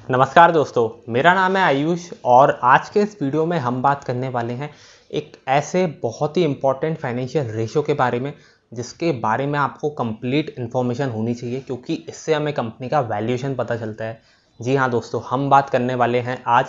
नमस्कार दोस्तों, मेरा नाम है आयुष और आज के इस वीडियो में हम बात करने वाले हैं एक ऐसे बहुत ही इम्पॉर्टेंट फाइनेंशियल रेशो के बारे में जिसके बारे में आपको कंप्लीट इन्फॉर्मेशन होनी चाहिए, क्योंकि इससे हमें कंपनी का वैल्यूएशन पता चलता है। जी हाँ दोस्तों, हम बात करने वाले हैं आज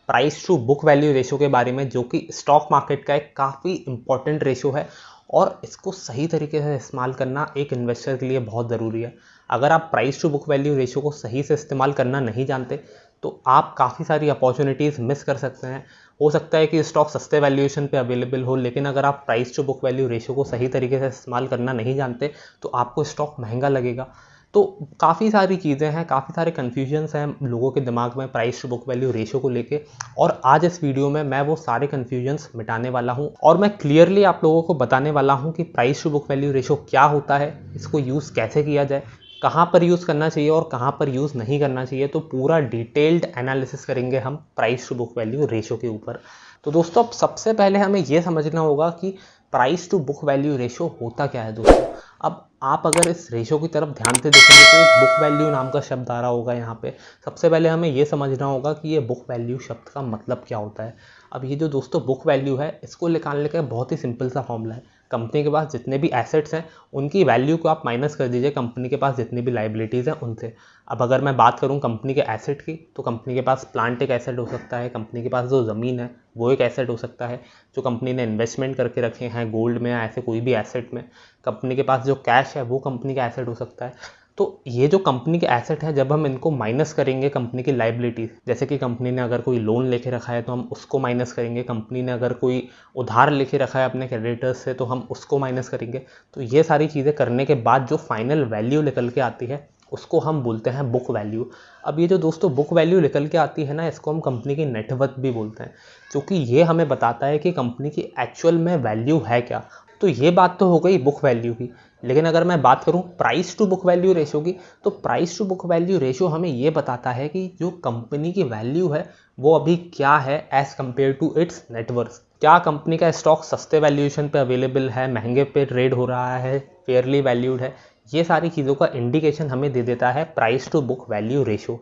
price to book value ratio के बारे में, जो कि स्टॉक मार्केट का एक काफ़ी इम्पॉर्टेंट रेशो है और इसको सही तरीके से इस्तेमाल करना एक इन्वेस्टर के लिए बहुत ज़रूरी है। अगर आप price to book value ratio को सही से इस्तेमाल करना नहीं जानते तो आप काफ़ी सारी अपॉर्चुनिटीज़ मिस कर सकते हैं। हो सकता है कि स्टॉक सस्ते वैल्यूएशन पे अवेलेबल हो, लेकिन अगर आप price to book value ratio को सही तरीके से इस्तेमाल करना नहीं जानते तो आपको स्टॉक महंगा लगेगा। तो काफ़ी सारी चीज़ें हैं, काफ़ी सारे कन्फ्यूजन्स हैं लोगों के दिमाग में price to book value ratio को लेके, और आज इस वीडियो में मैं वो सारे कन्फ्यूजन्स मिटाने वाला हूं और मैं क्लियरली आप लोगों को बताने वाला हूं कि price to book value ratio क्या होता है, इसको यूज़ कैसे किया जाए, कहाँ पर यूज़ करना चाहिए और कहाँ पर यूज़ नहीं करना चाहिए। तो पूरा डिटेल्ड एनालिसिस करेंगे हम price to book value ratio के ऊपर। तो दोस्तों, अब सबसे पहले हमें ये समझना होगा कि price to book value ratio होता क्या है। दोस्तों, अब आप अगर इस रेशो की तरफ ध्यान से देखेंगे तो एक बुक वैल्यू नाम का शब्द आ रहा होगा यहाँ पे। सबसे पहले हमें ये समझना होगा कि ये बुक वैल्यू शब्द का मतलब क्या होता है। अब ये जो दोस्तों बुक वैल्यू है, इसको निकालने का बहुत ही सिंपल सा फॉर्मूला है। कंपनी के पास जितने भी एसेट्स हैं उनकी वैल्यू को आप माइनस कर दीजिए कंपनी के पास जितनी भी लाइबिलिटीज़ हैं उनसे। अब अगर मैं बात करूं कंपनी के एसेट की, तो कंपनी के पास प्लांट एक एसेट हो सकता है, कंपनी के पास जो ज़मीन है वो एक एसेट हो सकता है, जो कंपनी ने इन्वेस्टमेंट करके रखे हैं गोल्ड में या ऐसे कोई भी एसेट में। कंपनी के पास जो कैश है वो कंपनी का एसेट हो सकता है। तो ये जो कंपनी के एसेट है, जब हम इनको माइनस करेंगे कंपनी की लाइबिलिटीज, जैसे कि कंपनी ने अगर कोई लोन लेके रखा है तो हम उसको माइनस करेंगे, कंपनी ने अगर कोई उधार लेके रखा है अपने क्रेडिटर्स से तो हम उसको माइनस करेंगे। तो ये सारी चीज़ें करने के बाद जो फाइनल वैल्यू निकल के आती है उसको हम बोलते हैं बुक वैल्यू। अब ये जो दोस्तों बुक वैल्यू निकल के आती है ना, इसको हम कंपनी की नेटवर्थ भी बोलते हैं, क्योंकि ये हमें बताता है कि कंपनी की एक्चुअल में वैल्यू है क्या। तो ये बात तो हो गई बुक वैल्यू की, लेकिन अगर मैं बात करूं price to book value ratio की, तो price to book value ratio हमें ये बताता है कि जो कंपनी की वैल्यू है वो अभी क्या है as compare to its net worth. क्या कंपनी का स्टॉक सस्ते वैल्यूएशन पे अवेलेबल है, महंगे पे ट्रेड हो रहा है, फेयरली वैल्यूड है। ये सारी चीज़ों का इंडिकेशन हमें दे देता है price to book value ratio.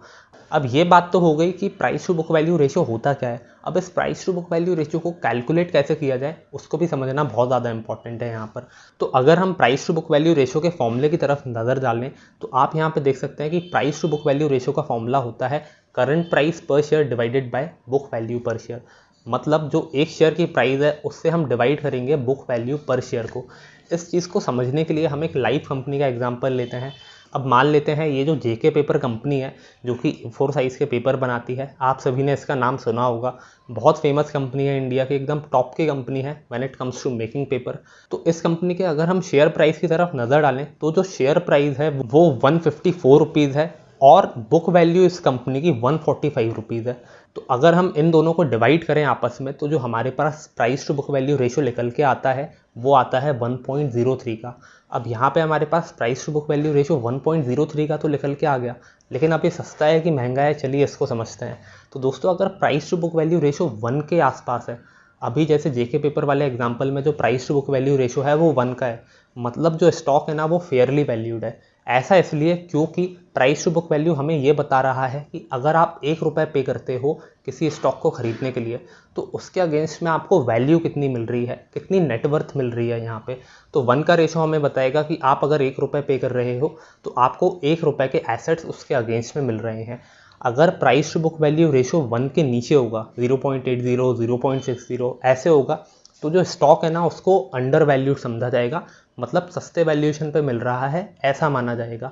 अब ये बात तो हो गई कि price to book value ratio होता क्या है। अब इस price to book value ratio को कैलकुलेट कैसे किया जाए उसको भी समझना बहुत ज़्यादा इंपॉर्टेंट है यहाँ पर। तो अगर हम price to book value ratio के फॉर्मूले की तरफ नज़र डालें तो आप यहाँ पे देख सकते हैं कि price to book value ratio का फॉर्मूला होता है current price per share divided by book value per share. मतलब जो एक शेयर की प्राइस है उससे हम डिवाइड करेंगे बुक वैल्यू पर शेयर को। इस चीज़ को समझने के लिए हम एक लाइव कंपनी का एग्जांपल लेते हैं। अब मान लेते हैं ये जो जेके पेपर कंपनी है, जो कि A4 साइज़ के पेपर बनाती है, आप सभी ने इसका नाम सुना होगा। बहुत फेमस कंपनी है, इंडिया की एकदम टॉप की कंपनी है when it comes to making paper. तो इस कंपनी के अगर हम शेयर प्राइस की तरफ नज़र डालें तो जो शेयर प्राइस है वो 154 रुपीज़ है और बुक वैल्यू इस कंपनी की 145 रुपीज़ है। तो अगर हम इन दोनों को डिवाइड करें आपस में तो जो हमारे पास price to book value ratio निकल के आता है वो आता है 1.03 का। अब यहाँ पे हमारे पास price to book value ratio 1.03 का तो निकल के आ गया, लेकिन अब ये सस्ता है कि महंगा है, चलिए इसको समझते हैं। तो दोस्तों, अगर price to book value ratio 1 के आसपास है, अभी जैसे जेके पेपर वाले एग्जांपल में जो price to book value ratio है वो 1 का है, मतलब जो स्टॉक है ना वो फेयरली वैल्यूड है। ऐसा इसलिए क्योंकि प्राइस टू बुक वैल्यू हमें ये बता रहा है कि अगर आप 1 रुपये पे करते हो किसी स्टॉक को खरीदने के लिए तो उसके अगेंस्ट में आपको वैल्यू कितनी मिल रही है, कितनी नेटवर्थ मिल रही है यहाँ पे। तो 1 का रेशो हमें बताएगा कि आप अगर 1 रुपये पे कर रहे हो तो आपको 1 रुपये के एसेट्स उसके अगेंस्ट में मिल रहे हैं। अगर price to book value ratio 1 के नीचे होगा, 0.80, 0.60 ऐसे होगा, तो जो स्टॉक है ना उसको अंडर वैल्यूड समझा जाएगा, मतलब सस्ते वैल्यूएशन पे मिल रहा है ऐसा माना जाएगा।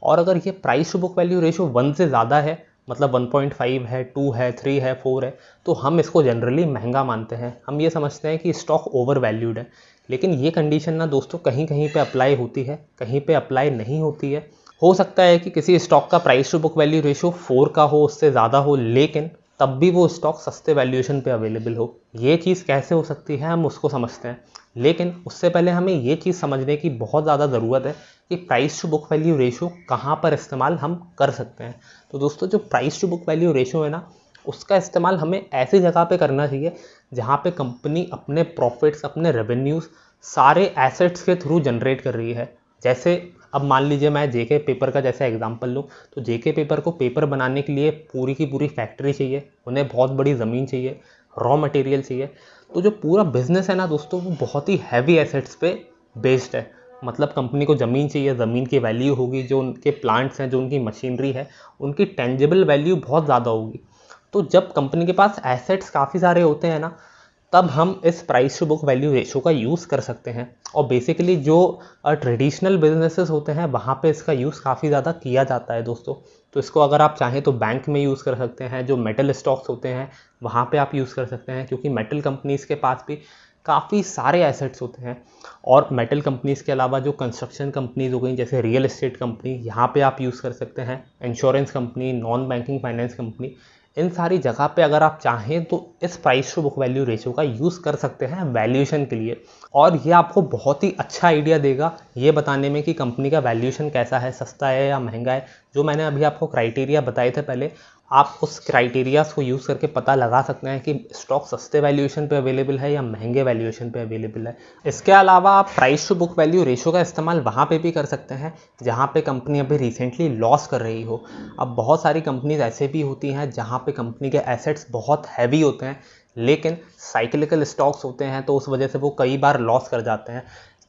और अगर ये price to book value ratio 1 से ज़्यादा है, मतलब 1.5 है, 2 है, 3 है, 4 है, तो हम इसको जनरली महंगा मानते हैं। हम ये समझते हैं कि स्टॉक ओवर वैल्यूड है। लेकिन ये कंडीशन ना दोस्तों कहीं कहीं पे अप्लाई होती है, कहीं पे अप्लाई नहीं होती है। हो सकता है कि किसी स्टॉक का price to book value ratio 4 का हो, उससे ज़्यादा हो, लेकिन तब भी वो स्टॉक सस्ते वैल्यूएशन पे अवेलेबल हो। ये चीज़ कैसे हो सकती है हम उसको समझते हैं, लेकिन उससे पहले हमें ये चीज़ समझने की बहुत ज़्यादा ज़रूरत है कि price to book value ratio कहाँ पर इस्तेमाल हम कर सकते हैं। तो दोस्तों, जो price to book value ratio है ना, उसका इस्तेमाल हमें ऐसी जगह पे करना चाहिए जहाँ पे कंपनी अपने प्रॉफिट्स, अपने रेवेन्यूज़ सारे एसेट्स के थ्रू जनरेट कर रही है। जैसे अब मान लीजिए मैं जेके पेपर का जैसे एग्जांपल लूँ, तो जेके पेपर को पेपर बनाने के लिए पूरी की पूरी फैक्ट्री चाहिए, उन्हें बहुत बड़ी ज़मीन चाहिए, रॉ मटेरियल चाहिए। तो जो पूरा बिजनेस है ना दोस्तों, वो बहुत ही हैवी एसेट्स पे बेस्ड है। मतलब कंपनी को ज़मीन चाहिए, ज़मीन की वैल्यू होगी, जो उनके प्लांट्स हैं, जो उनकी मशीनरी है, उनकी टेंजिबल वैल्यू बहुत ज़्यादा होगी। तो जब कंपनी के पास एसेट्स काफ़ी सारे होते हैं ना, तब हम इस price to book value ratio का यूज़ कर सकते हैं। और बेसिकली जो ट्रेडिशनल बिजनेसेस होते हैं वहाँ पे इसका यूज़ काफ़ी ज़्यादा किया जाता है दोस्तों। तो इसको अगर आप चाहें तो बैंक में यूज़ कर सकते हैं, जो मेटल स्टॉक्स होते हैं वहाँ पे आप यूज़ कर सकते हैं, क्योंकि मेटल कंपनीज़ के पास भी काफ़ी सारे एसेट्स होते हैं। और मेटल कंपनीज़ के अलावा जो कंस्ट्रक्शन कंपनीज हो गई, जैसे रियल एस्टेट कंपनी, यहाँ पे आप यूज़ कर सकते हैं। Insurance company, non banking finance company, इन सारी जगह पे अगर आप चाहें तो इस price to book value ratio का यूज़ कर सकते हैं वैल्यूएशन के लिए। और ये आपको बहुत ही अच्छा आइडिया देगा ये बताने में कि कंपनी का वैल्यूएशन कैसा है, सस्ता है या महंगा है। जो मैंने अभी आपको क्राइटेरिया बताए थे पहले, आप उस क्राइटेरियाज को यूज़ करके पता लगा सकते हैं कि स्टॉक सस्ते वैल्यूएशन पे अवेलेबल है या महंगे वैल्यूएशन पे अवेलेबल है। इसके अलावा आप price to book value ratio का इस्तेमाल वहाँ पे भी कर सकते हैं जहाँ पे कंपनी अभी रिसेंटली लॉस कर रही हो। अब बहुत सारी कंपनीज ऐसे भी होती हैं जहाँ पे कंपनी के एसेट्स बहुत हैवी होते हैं, लेकिन साइक्लिकल स्टॉक्स होते हैं, तो उस वजह से वो कई बार लॉस कर जाते हैं।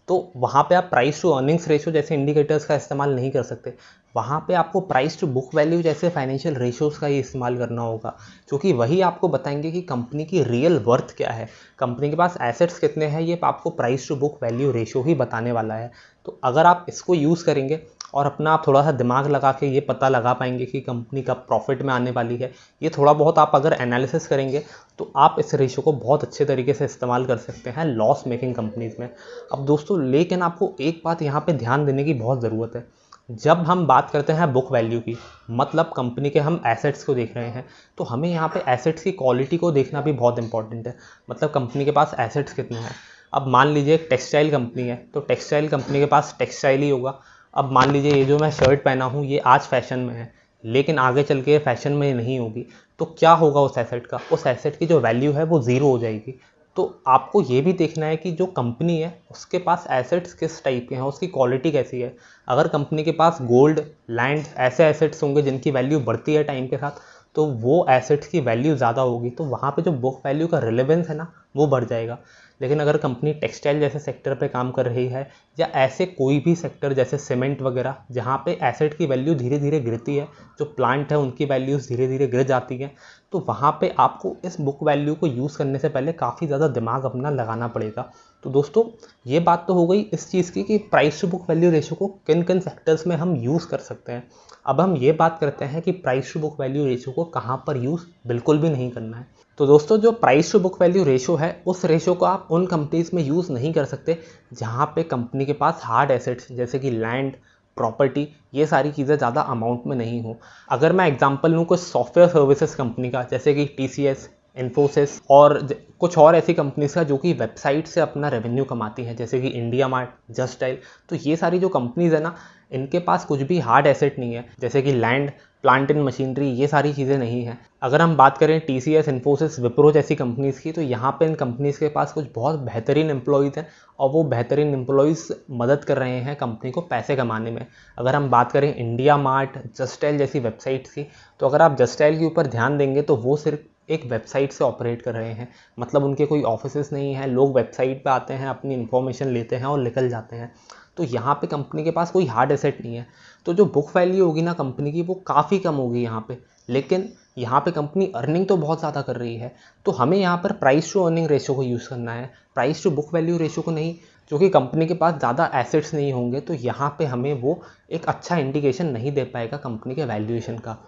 तो वहाँ पे आप प्राइस टू अर्निंग्स रेशो जैसे इंडिकेटर्स का इस्तेमाल नहीं कर सकते। वहाँ पे आपको प्राइस टू बुक वैल्यू जैसे फाइनेंशियल रेशोज़ का ही इस्तेमाल करना होगा, क्योंकि वही आपको बताएंगे कि कंपनी की रियल वर्थ क्या है, कंपनी के पास एसेट्स कितने हैं। ये आपको price to book value ratio ही बताने वाला है। तो अगर आप इसको यूज़ करेंगे और अपना आप थोड़ा सा दिमाग लगा के ये पता लगा पाएंगे कि कंपनी कब प्रॉफिट में आने वाली है, ये थोड़ा बहुत आप अगर एनालिसिस करेंगे, तो आप इस रेशो को बहुत अच्छे तरीके से इस्तेमाल कर सकते हैं लॉस मेकिंग कंपनीज में। अब दोस्तों, लेकिन आपको एक बात यहाँ पे ध्यान देने की बहुत ज़रूरत है। जब हम बात करते हैं बुक वैल्यू की, मतलब कंपनी के हम एसेट्स को देख रहे हैं, तो हमें यहाँ पे एसेट्स की क्वालिटी को देखना भी बहुत इंपॉर्टेंट है। मतलब कंपनी के पास एसेट्स कितने हैं। अब मान लीजिए एक टेक्सटाइल कंपनी है, तो टेक्सटाइल कंपनी के पास टेक्सटाइल ही होगा। अब मान लीजिए ये जो मैं शर्ट पहना हूँ ये आज फैशन में है, लेकिन आगे चल के फैशन में नहीं होगी, तो क्या होगा उस एसेट का? उस एसेट की जो वैल्यू है वो ज़ीरो हो जाएगी। तो आपको ये भी देखना है कि जो कंपनी है उसके पास एसेट्स किस टाइप के हैं, उसकी क्वालिटी कैसी है। अगर कंपनी के पास गोल्ड, लैंड ऐसे एसेट्स होंगे जिनकी वैल्यू बढ़ती है टाइम के साथ, तो वो एसेट्स की वैल्यू ज़्यादा होगी, तो वहाँ पे जो बुक वैल्यू का रिलेवेंस है ना, वो बढ़ जाएगा। लेकिन अगर कंपनी टेक्सटाइल जैसे सेक्टर पे काम कर रही है, या ऐसे कोई भी सेक्टर जैसे सीमेंट वगैरह जहाँ पे एसेट की वैल्यू धीरे धीरे गिरती है, जो प्लांट है उनकी वैल्यूज़ धीरे धीरे गिर जाती है, तो वहाँ पे आपको इस बुक वैल्यू को यूज़ करने से पहले काफ़ी ज़्यादा दिमाग अपना लगाना पड़ेगा। तो दोस्तों, ये बात तो हो गई इस चीज़ की कि price to book value ratio को किन किन सेक्टर्स में हम यूज़ कर सकते हैं। अब हम ये बात करते हैं कि price to book value ratio को कहाँ पर यूज़ बिल्कुल भी नहीं करना है। तो दोस्तों, जो price to book value ratio है, उस रेशो को आप उन कंपनीज में यूज़ नहीं कर सकते जहाँ पे कंपनी के पास हार्ड एसेट्स जैसे कि लैंड, प्रॉपर्टी, ये सारी चीज़ें ज़्यादा अमाउंट में नहीं हो। अगर मैं एग्जांपल लूँ कुछ सॉफ्टवेयर सर्विसेज कंपनी का, जैसे कि टीसीएस, इन्फोसिस और कुछ और ऐसी कंपनीज का जो कि वेबसाइट से अपना रेवेन्यू कमाती हैं, जैसे कि इंडिया मार्ट, जस्ट डायल, तो ये सारी जो कंपनीज है ना, इनके पास कुछ भी हार्ड एसेट नहीं है, जैसे कि लैंड, प्लांट एंड मशीनरी, ये सारी चीज़ें नहीं हैं। अगर हम बात करें टीसीएस, इन्फोसिस, विप्रो जैसी कंपनीज़ की, तो यहाँ पे इन कंपनीज़ के पास कुछ बहुत बेहतरीन एम्प्लॉयज़ हैं और वो बेहतरीन एम्प्लॉयज़ मदद कर रहे हैं कंपनी को पैसे कमाने में। अगर हम बात करें इंडिया मार्ट, जस्ट डायल जैसी वेबसाइट्स की, तो अगर आप जस्ट डायल के ऊपर ध्यान देंगे तो वो सिर्फ एक वेबसाइट से ऑपरेट कर रहे हैं। मतलब उनके कोई ऑफिसेस नहीं है, लोग वेबसाइट पे आते हैं, अपनी इन्फॉर्मेशन लेते हैं और निकल जाते हैं। तो यहाँ पे कंपनी के पास कोई हार्ड एसेट नहीं है, तो जो बुक वैल्यू होगी ना कंपनी की, वो काफ़ी कम होगी यहाँ पे। लेकिन यहाँ पे कंपनी अर्निंग तो बहुत ज़्यादा कर रही है, तो हमें यहाँ पर प्राइस टू अर्निंग रेशो को यूज़ करना है, price to book value ratio को नहीं। क्योंकि कंपनी के पास ज़्यादा एसेट्स नहीं होंगे, तो यहाँ पे हमें वो एक अच्छा इंडिकेशन नहीं दे पाएगा कंपनी के वैल्यूएशन का।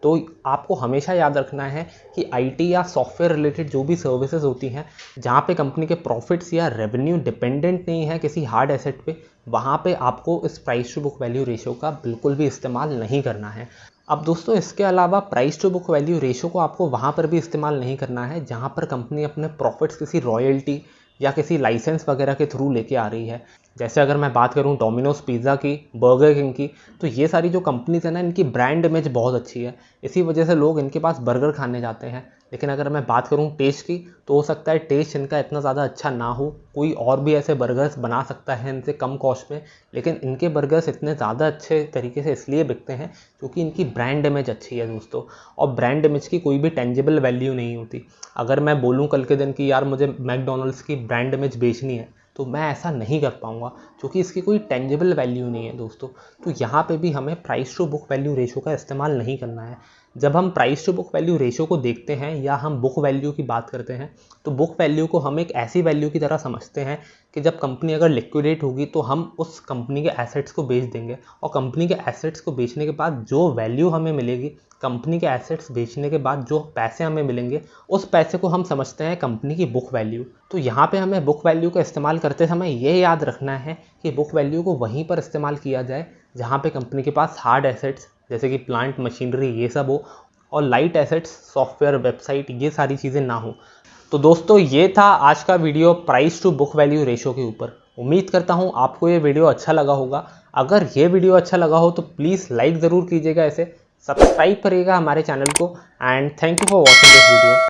तो आपको हमेशा याद रखना है कि आईटी या सॉफ्टवेयर रिलेटेड जो भी सर्विसेज होती हैं, जहाँ पे कंपनी के प्रॉफिट्स या रेवेन्यू डिपेंडेंट नहीं है किसी हार्ड एसेट पे, वहाँ पे आपको इस price to book value ratio का बिल्कुल भी इस्तेमाल नहीं करना है। अब दोस्तों, इसके अलावा price to book value ratio को आपको वहाँ पर भी इस्तेमाल नहीं करना है जहाँ पर कंपनी अपने प्रॉफिट्स किसी रॉयल्टी या किसी लाइसेंस वगैरह के थ्रू लेके आ रही है। जैसे अगर मैं बात करूं डोमिनोज पिज़्ज़ा की, बर्गर किंग की, तो ये सारी जो कंपनीज है ना, इनकी ब्रांड इमेज बहुत अच्छी है, इसी वजह से लोग इनके पास बर्गर खाने जाते हैं। लेकिन अगर मैं बात करूं टेस्ट की, तो हो सकता है टेस्ट इनका इतना ज़्यादा अच्छा ना हो, कोई और भी ऐसे बर्गर्स बना सकता है इनसे कम कॉस्ट में, लेकिन इनके बर्गर्स इतने ज़्यादा अच्छे तरीके से इसलिए बिकते हैं क्योंकि इनकी ब्रांड इमेज अच्छी है दोस्तों। और ब्रांड इमेज की कोई भी टेंजिबल वैल्यू नहीं होती। अगर मैं बोलूँ कल के दिन कि यार मुझे मैकडोनल्ड्स की ब्रांड इमेज बेचनी है, तो मैं ऐसा नहीं कर पाऊँगा क्योंकि इसकी कोई टेंजिबल वैल्यू नहीं है दोस्तों। तो यहाँ पे भी हमें price to book value ratio का इस्तेमाल नहीं करना है। जब हम price to book value ratio को देखते हैं या हम बुक वैल्यू की बात करते हैं, तो बुक वैल्यू को हम एक ऐसी वैल्यू की तरह समझते हैं कि जब कंपनी अगर लिक्विडेट होगी तो हम उस कंपनी के एसेट्स को बेच देंगे, और कंपनी के एसेट्स को बेचने के बाद जो वैल्यू हमें मिलेगी, कंपनी के एसेट्स बेचने के बाद जो पैसे हमें मिलेंगे, उस पैसे को हम समझते हैं कंपनी की बुक वैल्यू। तो यहाँ पे हमें बुक वैल्यू का इस्तेमाल करते समय ये याद रखना है कि बुक वैल्यू को वहीं पर इस्तेमाल किया जाए जहाँ पे कंपनी के पास हार्ड एसेट्स जैसे कि प्लांट मशीनरी ये सब हो, और लाइट एसेट्स सॉफ्टवेयर वेबसाइट ये सारी चीज़ें ना हो। तो दोस्तों ये था आज का video price to book value ratio के ऊपर। उम्मीद करता हूँ आपको ये वीडियो अच्छा लगा होगा। अगर ये वीडियो अच्छा लगा हो तो प्लीज़ लाइक ज़रूर कीजिएगा, इसे सब्सक्राइब करिएगा हमारे चैनल को, and thank you for watching this video.